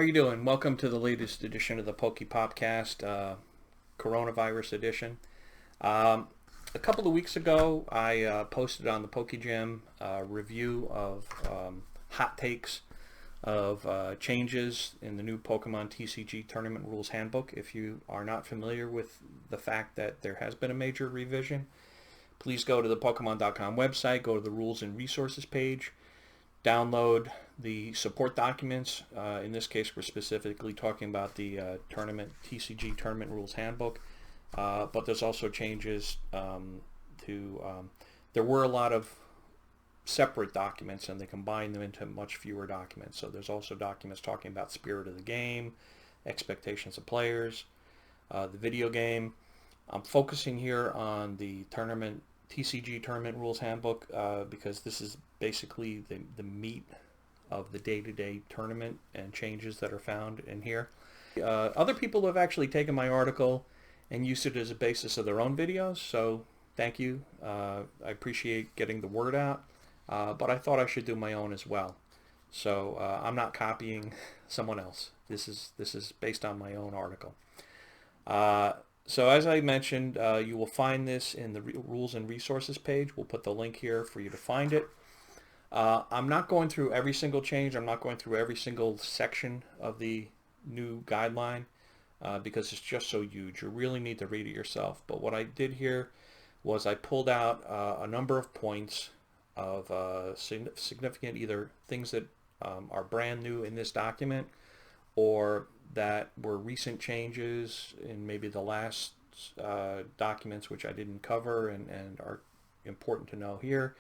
are you doing? Welcome to the latest edition of the PopCast, Coronavirus edition. A couple of weeks ago, I posted on the PokeGym a review of hot takes of changes in the new Pokemon TCG Tournament Rules Handbook. If you are not familiar with the fact that there has been a major revision, please go to the Pokemon.com website, go to the Rules and Resources page, download the support documents. In this case, we're specifically talking about the TCG Tournament Rules Handbook. But there's also changes there were a lot of separate documents, and they combined them into much fewer documents. So there's also documents talking about spirit of the game, expectations of players, the video game. I'm focusing here on the TCG Tournament Rules Handbook because this is basically the meat of the day-to-day tournament and changes that are found in here. Other people have actually taken my article and used it as a basis of their own videos, so thank you. I appreciate getting the word out, but I thought I should do my own as well. So I'm not copying someone else. This is based on my own article. So as I mentioned, you will find this in the Rules and Resources page. We'll put the link here for you to find it. I'm not going through every single change. I'm not going through every single section of the new guideline because it's just so huge. You really need to read it yourself. But what I did here was I pulled out a number of points of significant either things that are brand new in this document or that were recent changes in maybe the last documents which I didn't cover and are important to know here,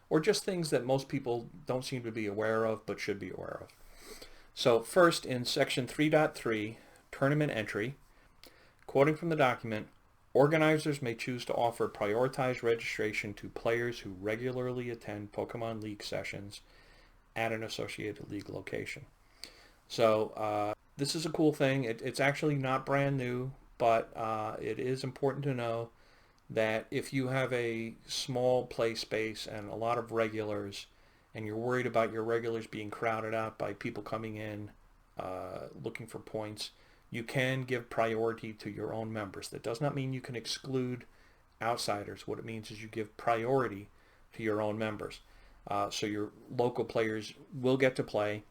or just things that most people don't seem to be aware of but should be aware of. So first, in section 3.3, tournament entry, quoting from the document, organizers may choose to offer prioritized registration to players who regularly attend Pokemon League sessions at an associated league location. So this is a cool thing. It's actually not brand new, but it is important to know that if you have a small play space and a lot of regulars and you're worried about your regulars being crowded out by people coming in looking for points, you can give priority to your own members. That does not mean you can exclude outsiders. What it means is you give priority to your own members. So your local players will get to play,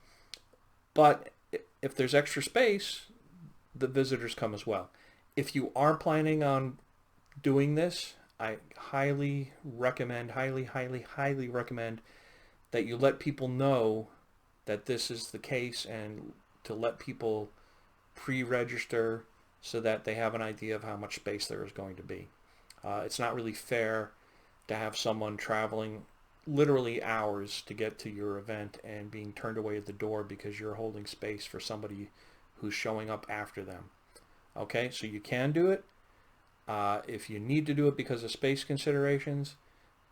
but if there's extra space, the visitors come as well. If you are planning on doing this, I highly recommend that you let people know that this is the case and to let people pre-register so that they have an idea of how much space there is going to be. It's not really fair to have someone traveling literally hours to get to your event and being turned away at the door because you're holding space for somebody who's showing up after them. Okay, so you can do it if you need to do it because of space considerations,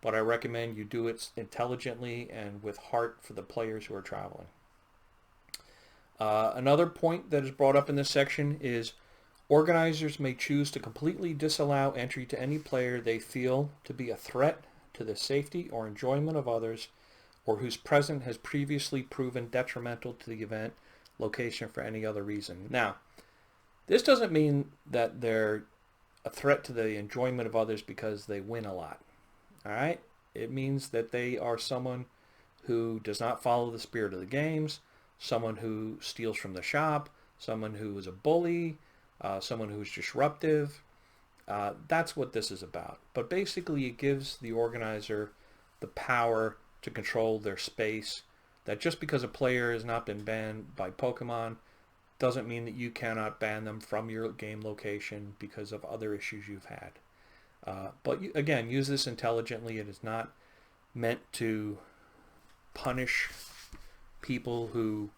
but I recommend you do it intelligently and with heart for the players who are traveling. Another point that is brought up in this section is organizers may choose to completely disallow entry to any player they feel to be a threat to the safety or enjoyment of others or whose presence has previously proven detrimental to the event location for any other reason. Now, this doesn't mean that they're a threat to the enjoyment of others because they win a lot. All right? It means that they are someone who does not follow the spirit of the games, someone who steals from the shop, someone who is a bully, someone who's disruptive. That's what this is about. But basically it gives the organizer the power to control their space, that just because a player has not been banned by Pokemon doesn't mean that you cannot ban them from your game location because of other issues you've had. But again, use this intelligently. It is not meant to punish people who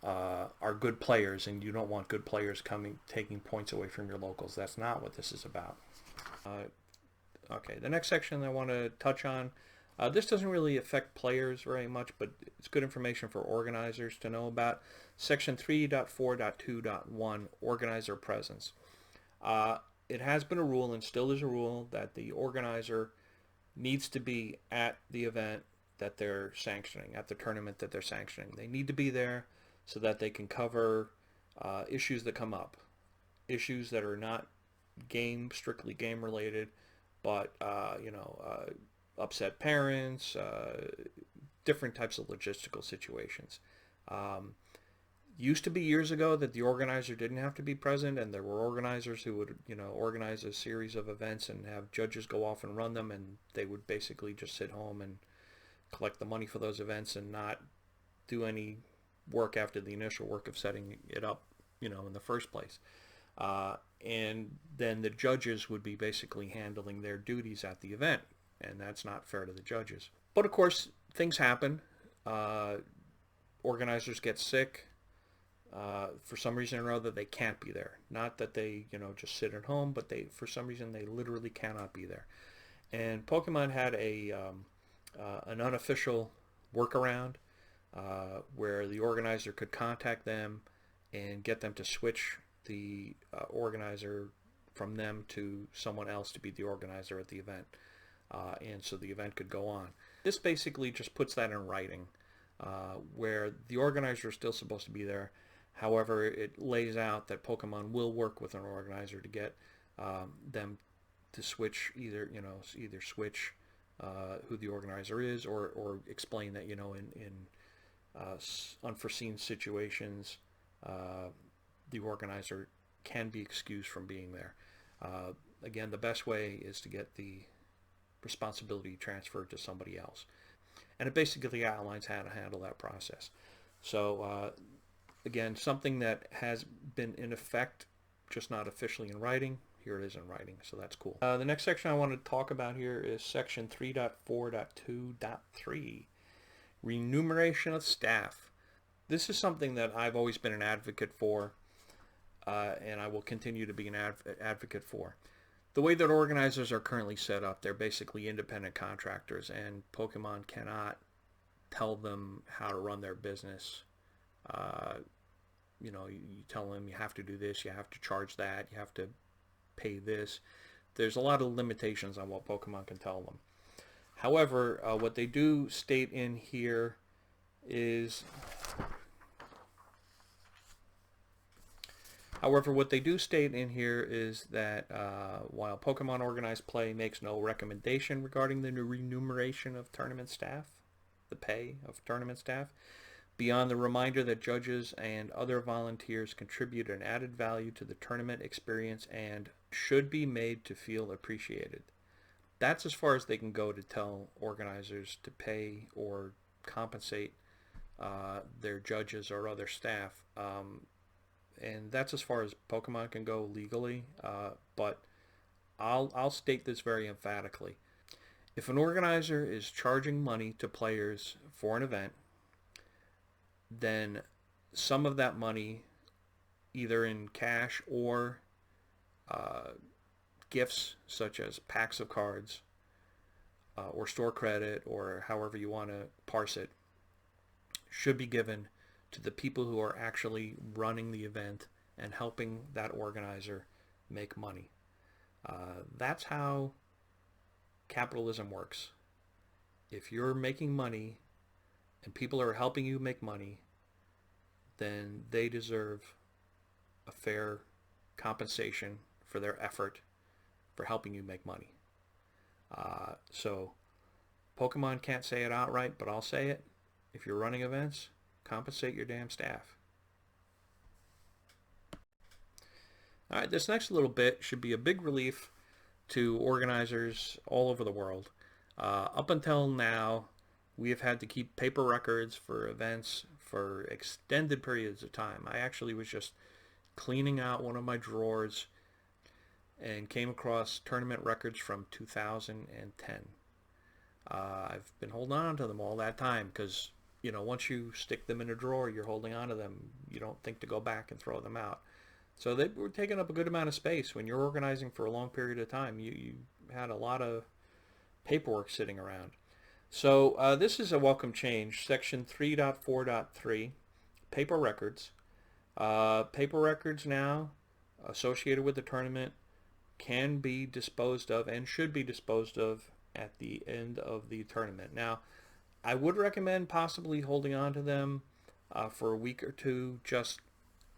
are good players, and you don't want good players taking points away from your locals. That's not what this is about. Okay, the next section I want to touch on, this doesn't really affect players very much, but it's good information for organizers to know about. Section 3.4.2.1, organizer presence. It has been a rule and still is a rule that the organizer needs to be at the event that they're sanctioning, at the tournament that they're sanctioning. They need to be there so that they can cover issues that come up, issues that are not strictly game related, but upset parents, different types of logistical situations. Used to be years ago that the organizer didn't have to be present, and there were organizers who would, organize a series of events and have judges go off and run them, and they would basically just sit home and collect the money for those events and not do any work after the initial work of setting it up, in the first place. And then the judges would be basically handling their duties at the event, and that's not fair to the judges. But of course, things happen. Organizers get sick. For some reason or other, they can't be there. Not that they, just sit at home, but for some reason, they literally cannot be there. And Pokemon had an unofficial workaround where the organizer could contact them and get them to switch the organizer from them to someone else to be the organizer at the event. And so the event could go on. This basically just puts that in writing, where the organizer is still supposed to be there. However, it lays out that Pokemon will work with an organizer to get them to switch either switch who the organizer is, or explain that in unforeseen situations the organizer can be excused from being there. Again, the best way is to get the responsibility transferred to somebody else, and it basically outlines how to handle that process. So again, something that has been in effect, just not officially in writing. Here it is in writing, so that's cool. The next section I want to talk about here is section 3.4.2.3, remuneration of staff. This is something that I've always been an advocate for, and I will continue to be an advocate for. The way that organizers are currently set up, they're basically independent contractors, and Pokemon cannot tell them how to run their business. You tell them you have to do this, you have to charge that, you have to pay this. There's a lot of limitations on what Pokemon can tell them. However, what they do state in here is that while Pokemon Organized Play makes no recommendation regarding the remuneration of tournament staff, the pay of tournament staff, beyond the reminder that judges and other volunteers contribute an added value to the tournament experience and should be made to feel appreciated. That's as far as they can go to tell organizers to pay or compensate their judges or other staff. And that's as far as Pokemon can go legally, but I'll state this very emphatically. If an organizer is charging money to players for an event, then some of that money, either in cash or gifts such as packs of cards or store credit, or however you want to parse it, should be given to the people who are actually running the event and helping that organizer make money. That's how capitalism works. If you're making money and people are helping you make money, then they deserve a fair compensation for their effort for helping you make money. So Pokemon can't say it outright, but I'll say it. If you're running events, compensate your damn staff. All right, this next little bit should be a big relief to organizers all over the world. Up until now, we have had to keep paper records for events for extended periods of time. I actually was just cleaning out one of my drawers and came across tournament records from 2010. I've been holding on to them all that time because, once you stick them in a drawer, you're holding on to them. You don't think to go back and throw them out. So they were taking up a good amount of space. When you're organizing for a long period of time, you had a lot of paperwork sitting around. So this is a welcome change. Section 3.4.3, paper records. Paper records now associated with the tournament can be disposed of and should be disposed of at the end of the tournament. Now, I would recommend possibly holding on to them for a week or two, just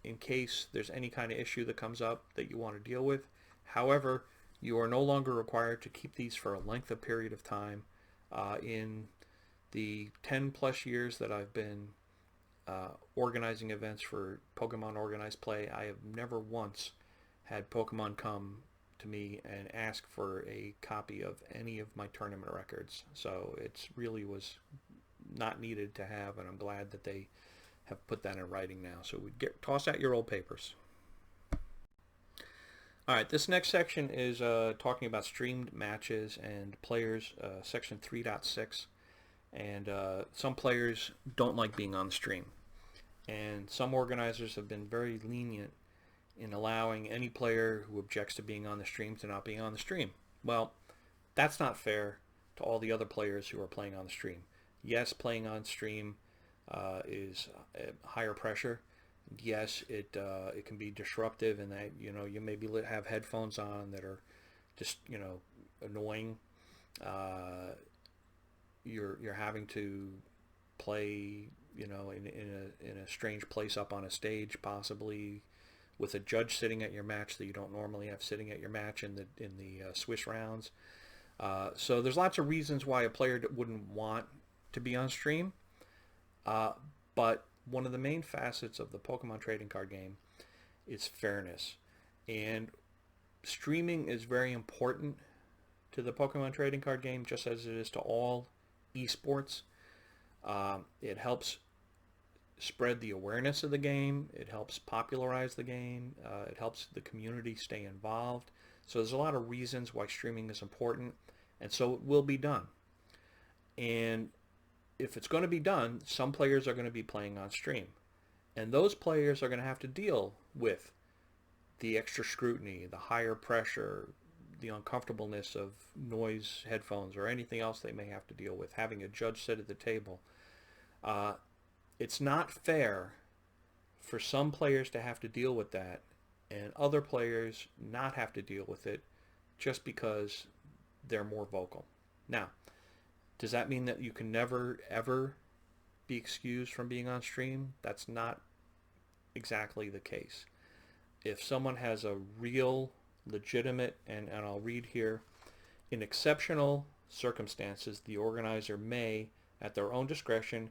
in case there's any kind of issue that comes up that you want to deal with. However, you are no longer required to keep these for a length of period of time. In the 10 plus years that I've been organizing events for Pokemon Organized Play, I have never once had Pokemon come to me and ask for a copy of any of my tournament records. So it really was not needed to have, and I'm glad that they have put that in writing now. So we toss out your old papers. All right, this next section is talking about streamed matches and players, section 3.6. And some players don't like being on the stream. And some organizers have been very lenient in allowing any player who objects to being on the stream to not being on the stream. Well, that's not fair to all the other players who are playing on the stream. Yes, playing on stream is higher pressure. Yes, it can be disruptive in that you maybe have headphones on that are just annoying. You're having to play in a strange place up on a stage, possibly with a judge sitting at your match that you don't normally have sitting at your match in the Swiss rounds. So there's lots of reasons why a player wouldn't want to be on stream. But one of the main facets of the Pokemon trading card game is fairness. And streaming is very important to the Pokemon trading card game, just as it is to all esports. It helps spread the awareness of the game. It helps popularize the game. It helps the community stay involved. So there's a lot of reasons why streaming is important, and so it will be done. And if it's going to be done, some players are going to be playing on stream. And those players are going to have to deal with the extra scrutiny, the higher pressure, the uncomfortableness of noise headphones or anything else they may have to deal with, having a judge sit at the table. It's not fair for some players to have to deal with that and other players not have to deal with it just because they're more vocal. Now, does that mean that you can never, ever be excused from being on stream? That's not exactly the case. If someone has a real, legitimate, and I'll read here, in exceptional circumstances, the organizer may, at their own discretion,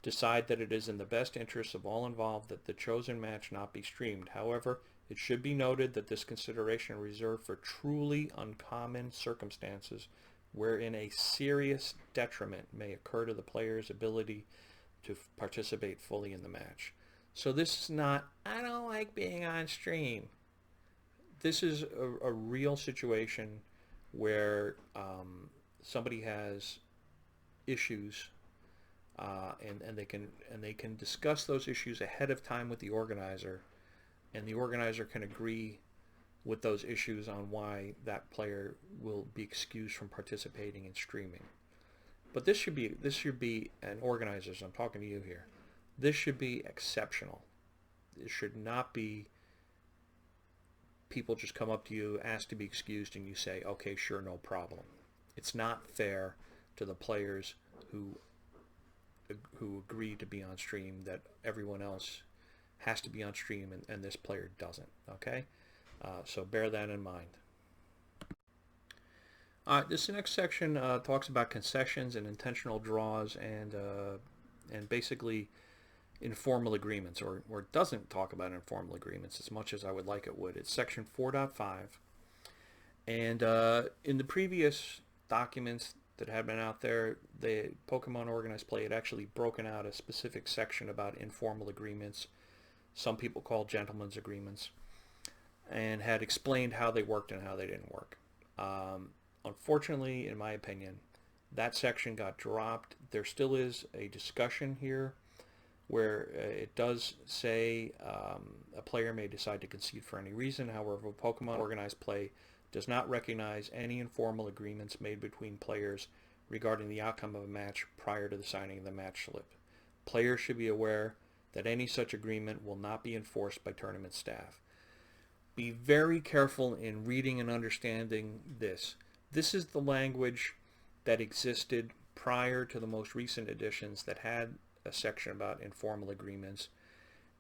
decide that it is in the best interest of all involved that the chosen match not be streamed. However, it should be noted that this consideration is reserved for truly uncommon circumstances wherein a serious detriment may occur to the player's ability to participate fully in the match. So this is not, I don't like being on stream. This is a real situation where somebody has issues and they can discuss those issues ahead of time with the organizer, and the organizer can agree with those issues on why that player will be excused from participating in streaming. But this should be, and organizers, I'm talking to you here, this should be exceptional. It should not be people just come up to you, ask to be excused, and you say, okay, sure, no problem. It's not fair to the players who agree to be on stream that everyone else has to be on stream and this player doesn't, okay? So bear that in mind. This next section talks about concessions and intentional draws and basically informal agreements, or it doesn't talk about informal agreements as much as I would like it would. It's section 4.5. And in the previous documents that had been out there, the Pokemon Organized Play had actually broken out a specific section about informal agreements, some people call gentlemen's agreements, and had explained how they worked and how they didn't work. Unfortunately, in my opinion, that section got dropped. There still is a discussion here where it does say a player may decide to concede for any reason. However, Pokemon Organized Play does not recognize any informal agreements made between players regarding the outcome of a match prior to the signing of the match slip. Players should be aware that any such agreement will not be enforced by tournament staff. Be very careful in reading and understanding this. This is the language that existed prior to the most recent editions that had a section about informal agreements,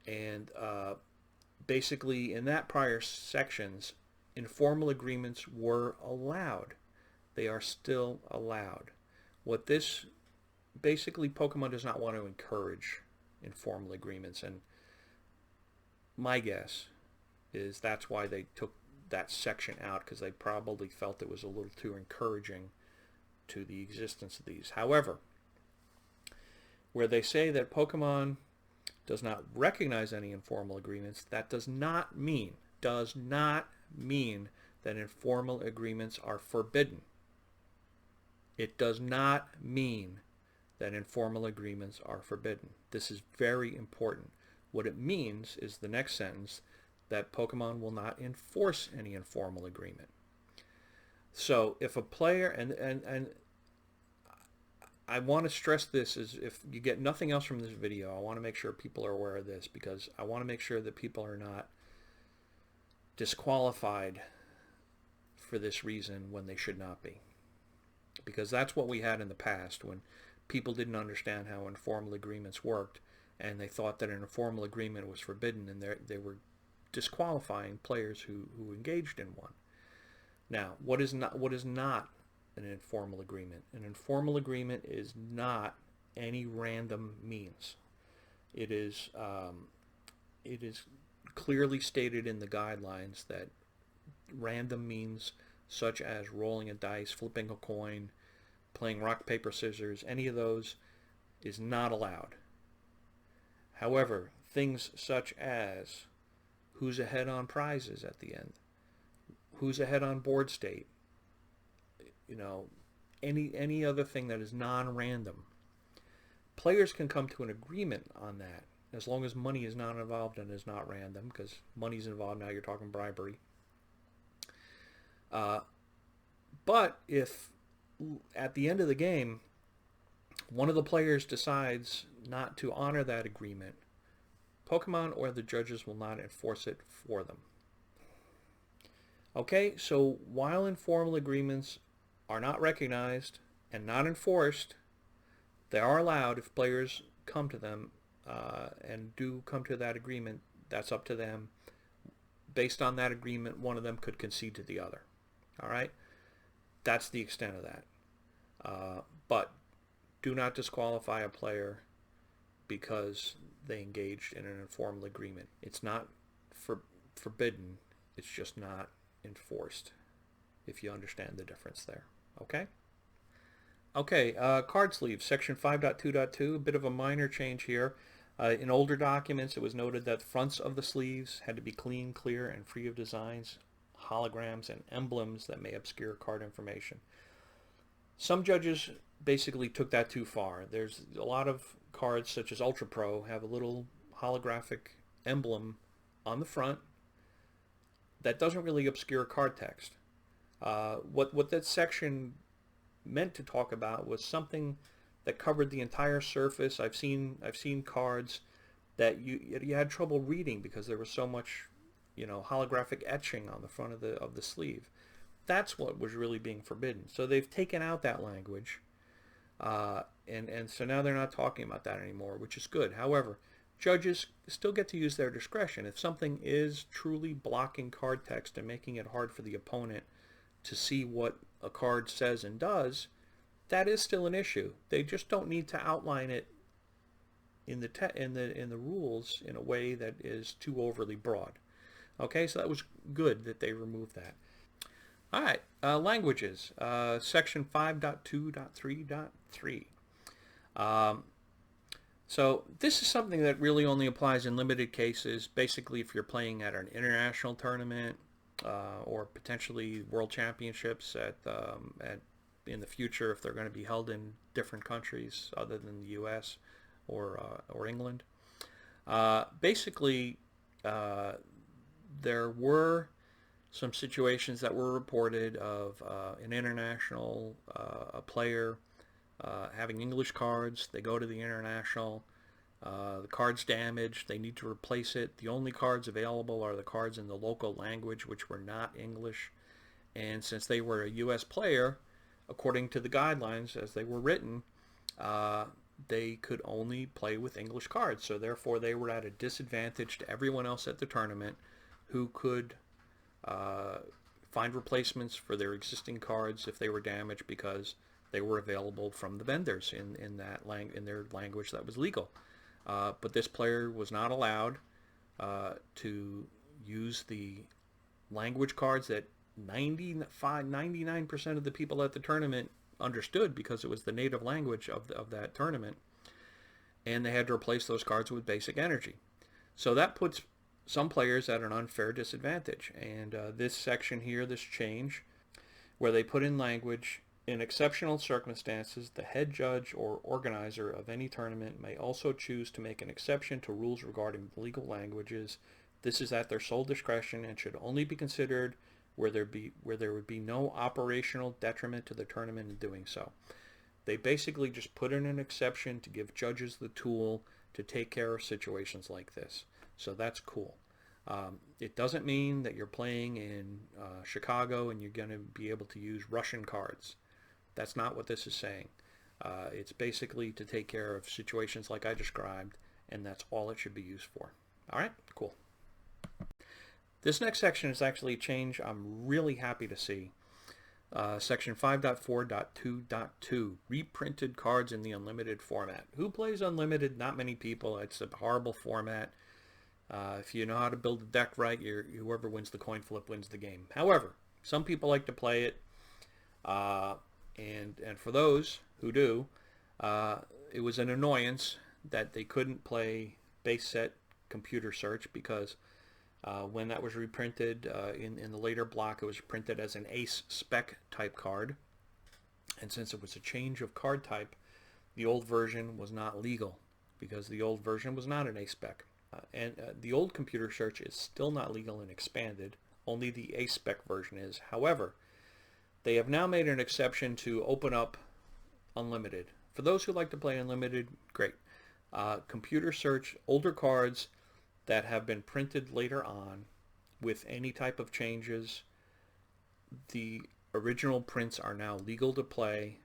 and basically in that prior sections, informal agreements were allowed. They are still allowed. What this basically, Pokemon does not want to encourage informal agreements, and my guess is that's why they took that section out, because they probably felt it was a little too encouraging to the existence of these. However, where they say that Pokemon does not recognize any informal agreements, that does not mean that informal agreements are forbidden. It does not mean that informal agreements are forbidden. This is very important. What it means is the next sentence, that Pokemon will not enforce any informal agreement. So if a player, and I want to stress this, is if you get nothing else from this video, I want to make sure people are aware of this, because I want to make sure that people are not disqualified for this reason when they should not be. Because that's what we had in the past, when people didn't understand how informal agreements worked, and they thought that an informal agreement was forbidden, and they were disqualifying players who engaged in one. Now, what is not an informal agreement? An informal agreement is not any random means. It is clearly stated in the guidelines that random means such as rolling a dice, flipping a coin, playing rock, paper, scissors, any of those is not allowed. However, things such as who's ahead on prizes at the end, who's ahead on board state, any other thing that is non-random, players can come to an agreement on that as long as money is not involved and is not random, because money's involved now, you're talking bribery. But if at the end of the game one of the players decides not to honor that agreement, Pokemon or the judges will not enforce it for them. Okay, so while informal agreements are not recognized and not enforced, they are allowed if players come to them and do come to that agreement. That's up to them. Based on that agreement, one of them could concede to the other. All right? That's the extent of that. But do not disqualify a player because they engaged in an informal agreement. It's not forbidden. It's just not enforced, if you understand the difference there. Okay? Okay, card sleeves, section 5.2.2, a bit of a minor change here. In older documents, it was noted that the fronts of the sleeves had to be clean, clear, and free of designs, holograms, and emblems that may obscure card information. Some judges basically took that too far. There's a lot of cards, such as Ultra Pro, have a little holographic emblem on the front that doesn't really obscure card text. What that section meant to talk about was something that covered the entire surface. I've seen cards that you had trouble reading because there was so much, holographic etching on the front of the sleeve. That's what was really being forbidden. So they've taken out that language, and so now they're not talking about that anymore, which is good. However, judges still get to use their discretion. If something is truly blocking card text and making it hard for the opponent to see what a card says and does, that is still an issue. They just don't need to outline it in the rules in a way that is too overly broad. Okay, so that was good that they removed that. All right, languages, section 5.2.3.3. So this is something that really only applies in limited cases. Basically, if you're playing at an international tournament or potentially world championships in the future, if they're going to be held in different countries other than the U.S. or England. Basically, there were some situations that were reported of an international player having English cards. They go to the international, the card's damaged, they need to replace it. The only cards available are the cards in the local language, which were not English. And since they were a U.S. player, according to the guidelines as they were written, they could only play with English cards. So therefore they were at a disadvantage to everyone else at the tournament who could find replacements for their existing cards if they were damaged because they were available from the vendors in their language that was legal. But this player was not allowed to use the language cards that 99% of the people at the tournament understood because it was the native language of that tournament, and they had to replace those cards with basic energy. So that puts some players at an unfair disadvantage. And this section here, this change, where they put in language, in exceptional circumstances, the head judge or organizer of any tournament may also choose to make an exception to rules regarding legal languages. This is at their sole discretion and should only be considered where there would be no operational detriment to the tournament in doing so. They basically just put in an exception to give judges the tool to take care of situations like this. So that's cool. It doesn't mean that you're playing in Chicago and you're going to be able to use Russian cards. That's not what this is saying. It's basically to take care of situations like I described, and that's all it should be used for. All right, cool. This next section is actually a change I'm really happy to see. Section 5.4.2.2, reprinted cards in the unlimited format. Who plays unlimited? Not many people. It's a horrible format. If you know how to build a deck right, whoever wins the coin flip wins the game. However, some people like to play it, and for those who do, it was an annoyance that they couldn't play base set computer search because when that was reprinted in the later block, it was printed as an ace spec type card, and since it was a change of card type, the old version was not legal because the old version was not an ace spec. And the old computer search is still not legal and expanded. Only the ace spec version is. However, they have now made an exception to open up unlimited. For those who like to play unlimited, great. Computer search older cards that have been printed later on with any type of changes. The original prints are now legal to play.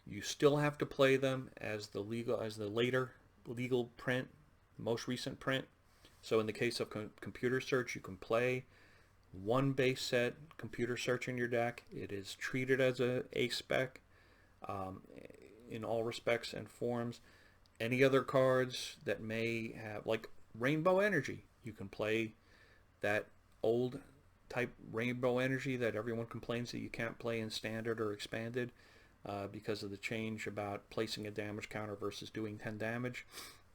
You still have to play them as the later legal print, most recent print. So in the case of computer search, you can play one base set computer search in your deck. It is treated as a spec in all respects and forms. Any other cards that may have, like Rainbow Energy, you can play that old type Rainbow Energy that everyone complains that you can't play in standard or expanded because of the change about placing a damage counter versus doing 10 damage.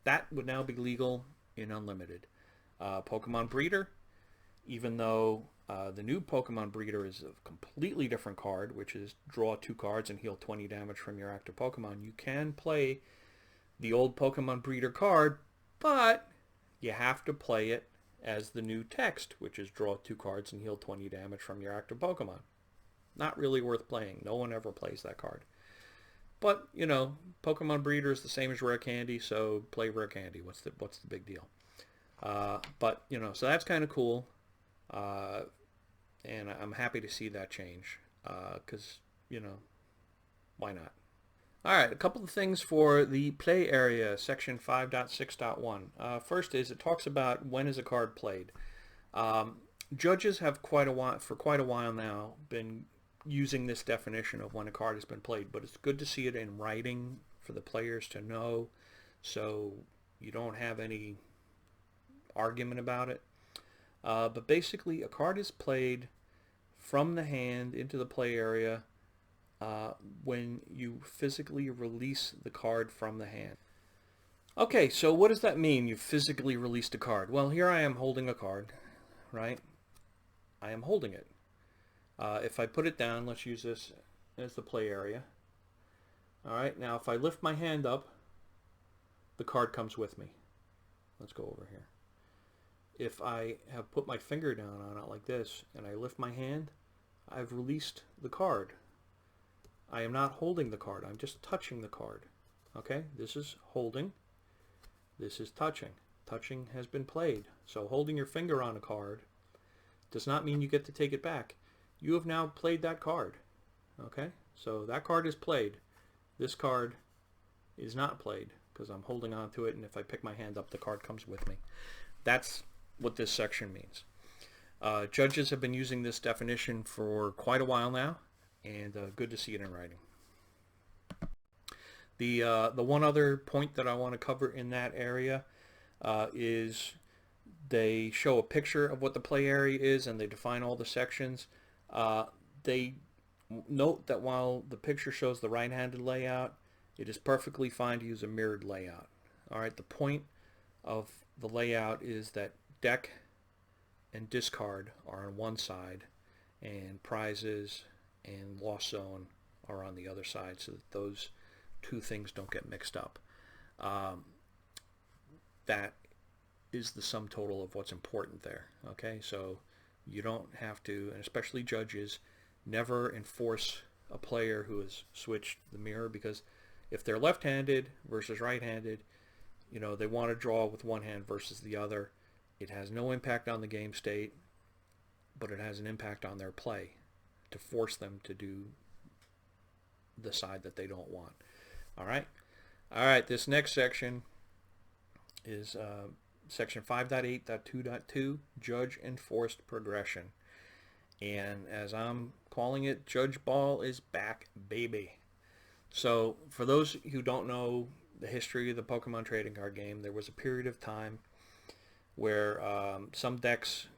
That would now be legal in unlimited. Pokemon Breeder, even though the new Pokemon Breeder is a completely different card, which is draw 2 cards and heal 20 damage from your active Pokemon, you can play the old Pokemon Breeder card, but you have to play it as the new text, which is draw 2 cards and heal 20 damage from your active Pokemon. Not really worth playing. No one ever plays that card. But, you know, Pokemon Breeder is the same as Rare Candy, so play Rare Candy. What's the big deal? But, you know, so that's kind of cool. And I'm happy to see that change. Because, you know, why not? All right, a couple of things for the play area, section 5.6.1. First is it talks about when is a card played. Judges have for quite a while now been using this definition of when a card has been played, but it's good to see it in writing for the players to know so you don't have any argument about it. But basically, a card is played from the hand into the play area when you physically release the card from the hand. Okay, so what does that mean, you physically released a card? Well, here I am holding a card, right? I am holding it. If I put it down, let's use this as the play area. All right, now if I lift my hand up, the card comes with me. Let's go over here. If I have put my finger down on it like this and I lift my hand, I've released the card. I am not holding the card, I'm just touching the card. Okay, this is holding, this is touching. Touching has been played. So holding your finger on a card does not mean you get to take it back. You have now played that card. Okay, so that card is played. This card is not played, because I'm holding on to it, and if I pick my hand up, the card comes with me. That's what this section means. Judges have been using this definition for quite a while now, and good to see it in writing. The one other point that I want to cover in that area is they show a picture of what the play area is, and they define all the sections. They note that while the picture shows the right-handed layout, it is perfectly fine to use a mirrored layout. All right, the point of the layout is that deck and discard are on one side, and prizes and lost zone are on the other side, so that those two things don't get mixed up. That is the sum total of what's important there. Okay, so you don't have to, and especially judges, never enforce a player who has switched the mirror, because if they're left-handed versus right-handed, they want to draw with one hand versus the other. It has no impact on the game state, but it has an impact on their play to force them to do the side that they don't want. All right, this next section is section 5.8.2.2, Judge Enforced Progression. And as I'm calling it, Judge Ball is back, baby. So for those who don't know the history of the Pokemon trading card game, there was a period of time where some decks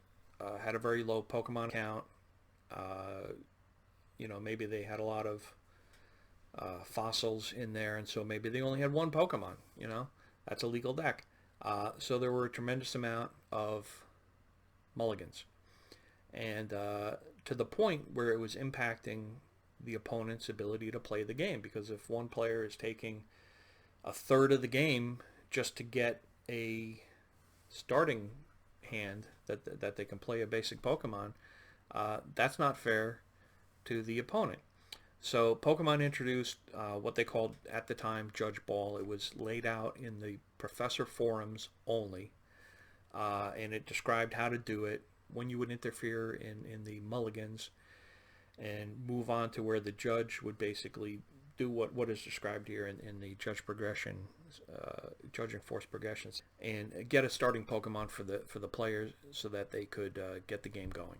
had a very low Pokemon count. Maybe they had a lot of fossils in there, and so maybe they only had one Pokemon. That's a legal deck. So there were a tremendous amount of mulligans, and to the point where it was impacting the opponent's ability to play the game, because if one player is taking a third of the game just to get a starting hand that they can play a basic Pokemon, that's not fair to the opponent. So Pokemon introduced what they called at the time Judge Ball. It was laid out in the professor forums only, and it described how to do it, when you would interfere in the mulligans, and move on to where the judge would basically do what is described here in the judge enforced progressions, and get a starting Pokemon for the players so that they could get the game going.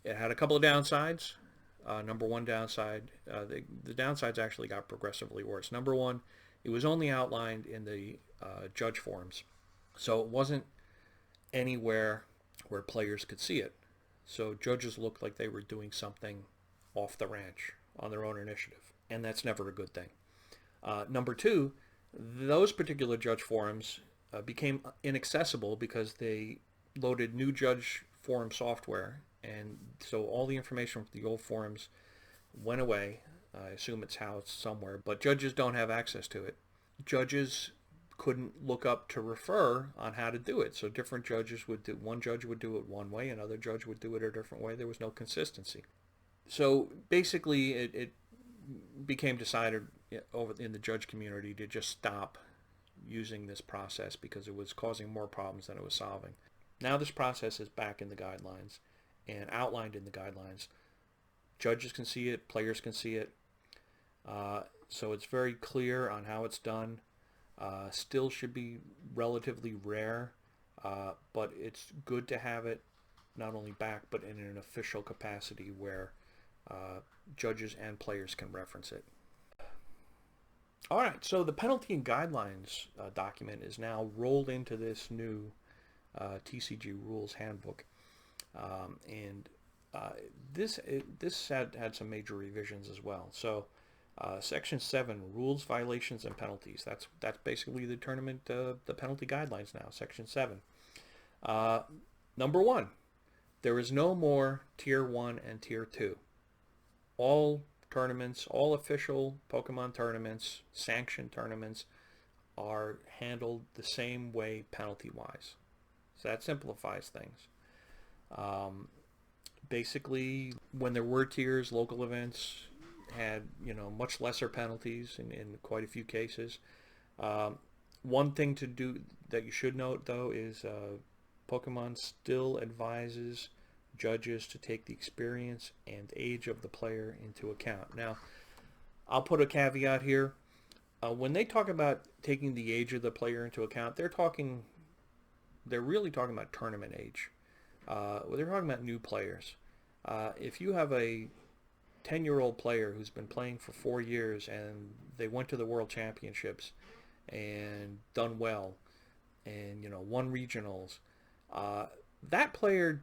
It had a couple of downsides. Number one downside, the downsides actually got progressively worse. Number one, it was only outlined in the judge forums, so it wasn't anywhere where players could see it. So judges looked like they were doing something off the ranch on their own initiative, and that's never a good thing. Number two, those particular judge forums became inaccessible because they loaded new judge forum software, and so all the information from the old forums went away. I assume it's housed somewhere, but judges don't have access to it. Judges couldn't look up to refer on how to do it, so different judges would do, one judge would do it one way, another judge would do it a different way. There was no consistency. So basically it became decided over in the judge community to just stop using this process because it was causing more problems than it was solving. Now this process is back in the guidelines and outlined in the guidelines. Judges can see it, players can see it, so it's very clear on how it's done. Still should be relatively rare, but it's good to have it not only back but in an official capacity where judges and players can reference it. All right, so the penalty and guidelines document is now rolled into this new TCG Rules Handbook, and this had some major revisions as well. So Section 7, Rules, Violations, and Penalties. That's basically the tournament, the penalty guidelines now, Section 7. Number 1, there is no more Tier 1 and Tier 2. All tournaments, all official Pokemon tournaments, sanctioned tournaments, are handled the same way penalty-wise. So that simplifies things. Basically, when there were tiers, local events had much lesser penalties in quite a few cases. One thing to do that you should note though is Pokemon still advises judges to take the experience and age of the player into account. Now, I'll put a caveat here. When they talk about taking the age of the player into account, they're really talking about tournament age. They're talking about new players. If you have a 10-year-old player who's been playing for 4 years and they went to the World Championships and done well and won regionals, that player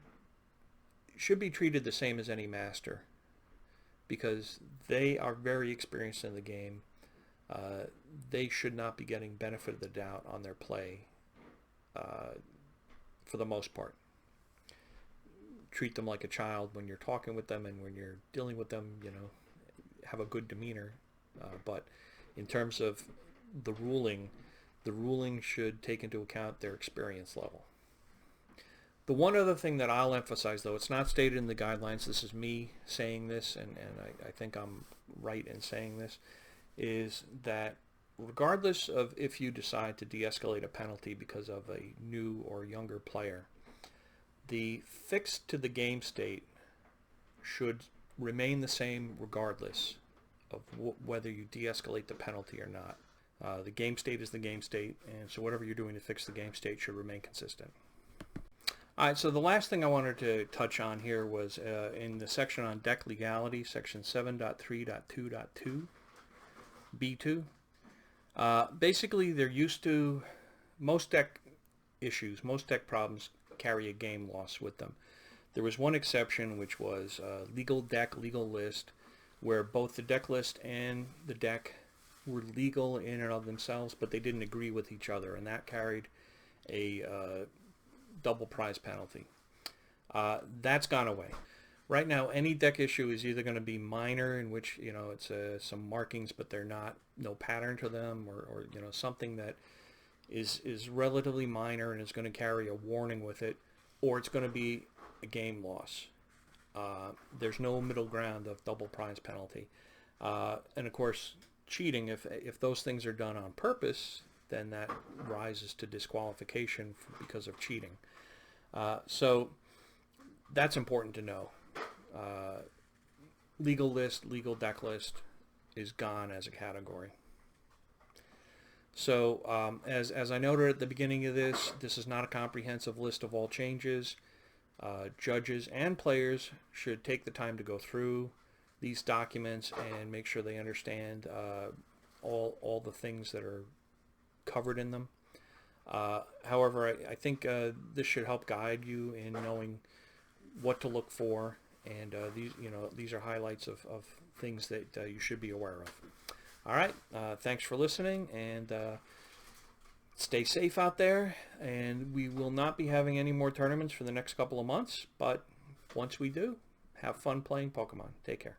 should be treated the same as any master because they are very experienced in the game. They should not be getting benefit of the doubt on their play for the most part. Treat them like a child when you're talking with them and when you're dealing with them, have a good demeanor. But in terms of the ruling should take into account their experience level. The one other thing that I'll emphasize, though, it's not stated in the guidelines, this is me saying this, and I think I'm right in saying this, is that regardless of if you decide to de-escalate a penalty because of a new or younger player, the fix to the game state should remain the same regardless of whether you de-escalate the penalty or not. The game state is the game state, and so whatever you're doing to fix the game state should remain consistent. All right, so the last thing I wanted to touch on here was in the section on deck legality, section 7.3.2.2, B2. Basically, they're used to most deck problems carry a game loss with them. There was one exception, which was legal deck, legal list, where both the deck list and the deck were legal in and of themselves, but they didn't agree with each other, and that carried a double prize penalty. That's gone away. Right now, any deck issue is either going to be minor, in which it's some markings, but they're no pattern to them, or something that is relatively minor and is going to carry a warning with it, or it's going to be a game loss. There's no middle ground of double prize penalty, and of course, cheating. If those things are done on purpose, then that rises to disqualification because of cheating. So that's important to know. Legal list, legal deck list is gone as a category. So as I noted at the beginning of this is not a comprehensive list of all changes. Judges and players should take the time to go through these documents and make sure they understand all the things that are covered in them. However, I think this should help guide you in knowing what to look for, and these are highlights of things that you should be aware of. All right, thanks for listening, and stay safe out there. And we will not be having any more tournaments for the next couple of months, but once we do, have fun playing Pokemon. Take care.